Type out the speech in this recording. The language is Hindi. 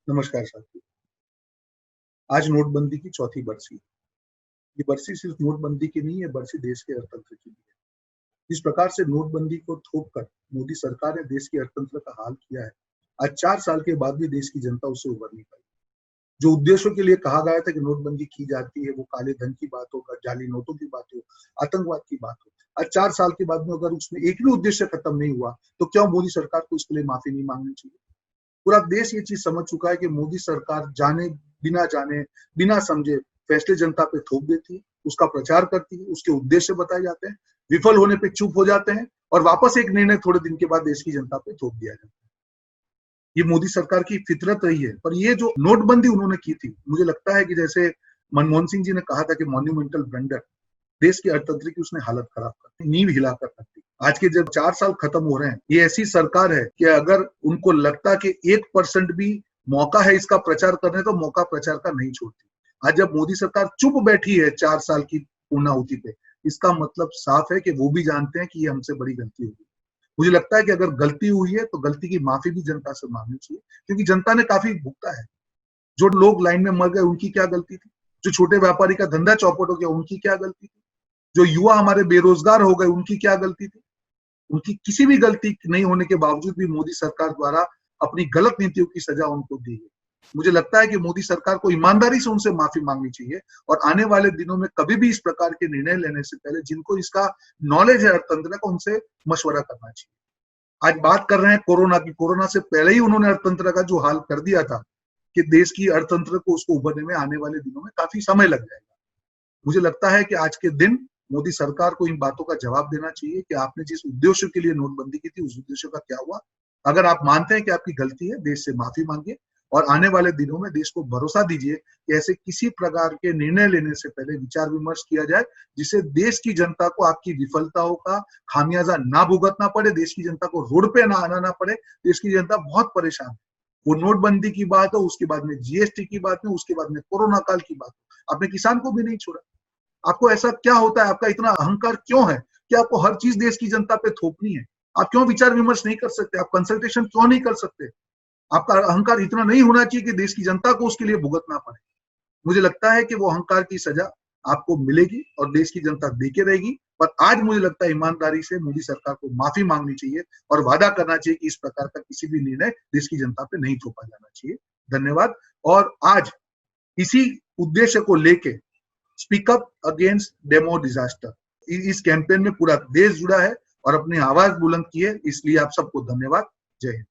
नमस्कार साथियों। आज नोटबंदी की चौथी बरसी। ये बरसी सिर्फ नोटबंदी की नहीं है, बरसी देश के अर्थतंत्र की भी है। जिस प्रकार से नोटबंदी को थोप कर मोदी सरकार ने देश के अर्थतंत्र का हाल किया है, आज 4 साल के बाद भी देश की जनता उससे उबर नहीं पाई। जो उद्देश्यों के लिए कहा गया था कि नोटबंदी की जाती है, वो काले धन की बात हो, जाली नोटों की बात हो, आतंकवाद की बात हो। आज 4 साल के बाद में अगर उसमें एक भी उद्देश्य खत्म नहीं हुआ, तो क्यों मोदी सरकार को इसके लिए माफी नहीं मांगनी चाहिए? पूरा देश ये चीज समझ चुका है कि मोदी सरकार जाने, बिना समझे फैसले जनता पे थोप देती है, उसका प्रचार करती है, उसके उद्देश्य बताए जाते हैं, विफल होने पे चुप हो जाते हैं और वापस एक निर्णय थोड़े दिन के बाद देश की जनता पे थोप दिया जाता है। ये मोदी सरकार की फितरत रही है। पर ये जो नोटबंदी उन्होंने की थी, मुझे लगता है कि जैसे मनमोहन सिंह जी ने कहा था कि मॉन्यूमेंटल ब्लंडर, देश के अर्थतंत्र की उसने हालत खराब कर दी, नींव हिलाकर रख दी। आज के जब 4 साल खत्म हो रहे हैं, ये ऐसी सरकार है कि अगर उनको लगता कि 1% भी मौका है इसका प्रचार करने, तो मौका प्रचार का नहीं छोड़ती। आज जब मोदी सरकार चुप बैठी है 4 साल की पूर्णाहुति पे, इसका मतलब साफ है कि वो भी जानते हैं कि ये हमसे बड़ी गलती होगी। मुझे लगता है कि अगर गलती हुई है, तो गलती की माफी भी जनता से मांगनी चाहिए, क्योंकि जनता ने काफी भुगता है। जो लोग लाइन में मर गए, उनकी क्या गलती थी? जो छोटे व्यापारी का धंधा चौपट हो गया, उनकी क्या गलती थी? जो युवा हमारे बेरोजगार हो गए, उनकी क्या गलती थी? उनकी किसी भी गलती नहीं होने के बावजूद भी मोदी सरकार द्वारा अपनी गलत नीतियों की सजा उनको दी गई। मुझे लगता है कि मोदी सरकार को ईमानदारी से उनसे माफी मांगनी चाहिए और आने वाले दिनों में कभी भी इस प्रकार के निर्णय लेने से पहले जिनको इसका नॉलेज है अर्थतंत्र का, उनसे मशवरा करना चाहिए। आज बात कर रहे हैं कोरोना की। कोरोना से पहले ही उन्होंने अर्थतंत्र का जो हाल कर दिया था कि देश की अर्थतंत्र को उसको उभरने में आने वाले दिनों में काफी समय लग जाएगा। मुझे लगता है कि आज के दिन मोदी सरकार को इन बातों का जवाब देना चाहिए कि आपने जिस उद्देश्य के लिए नोटबंदी की थी, उस उद्देश्य का क्या हुआ। अगर आप मानते हैं कि आपकी गलती है, देश से माफी मांगिए और आने वाले दिनों में देश को भरोसा दीजिए कि ऐसे किसी प्रकार के निर्णय लेने से पहले विचार विमर्श किया जाए, जिससे देश की जनता को आपकी विफलताओं का खामियाजा ना भुगतना पड़े, देश की जनता को रोड पे ना आना ना पड़े। देश की जनता बहुत परेशान है। वो नोटबंदी की बात हो, उसके बाद में जीएसटी की बात हो, उसके बाद में कोरोना काल की बात हो, आपने किसान को भी नहीं छोड़ा। आपको ऐसा क्या होता है? आपका इतना अहंकार क्यों है कि आपको हर चीज देश की जनता पे थोपनी है? आप क्यों विचार विमर्श नहीं कर सकते? आप कंसल्टेशन क्यों नहीं कर सकते? आपका अहंकार इतना नहीं होना चाहिए कि देश की जनता को उसके लिए भुगतना पड़े। मुझे लगता है कि वो अहंकार की सजा आपको मिलेगी और देश की जनता देके रहेगी। पर आज मुझे लगता है ईमानदारी से मोदी सरकार को माफी मांगनी चाहिए और वादा करना चाहिए कि इस प्रकार का किसी भी निर्णय देश की जनता पे नहीं थोपा जाना चाहिए। धन्यवाद। और आज इसी उद्देश्य को लेके speak up against demo disaster, इस कैंपेन में पूरा देश जुड़ा है और अपनी आवाज बुलंद की है। इसलिए आप सबको धन्यवाद। जय हिंद।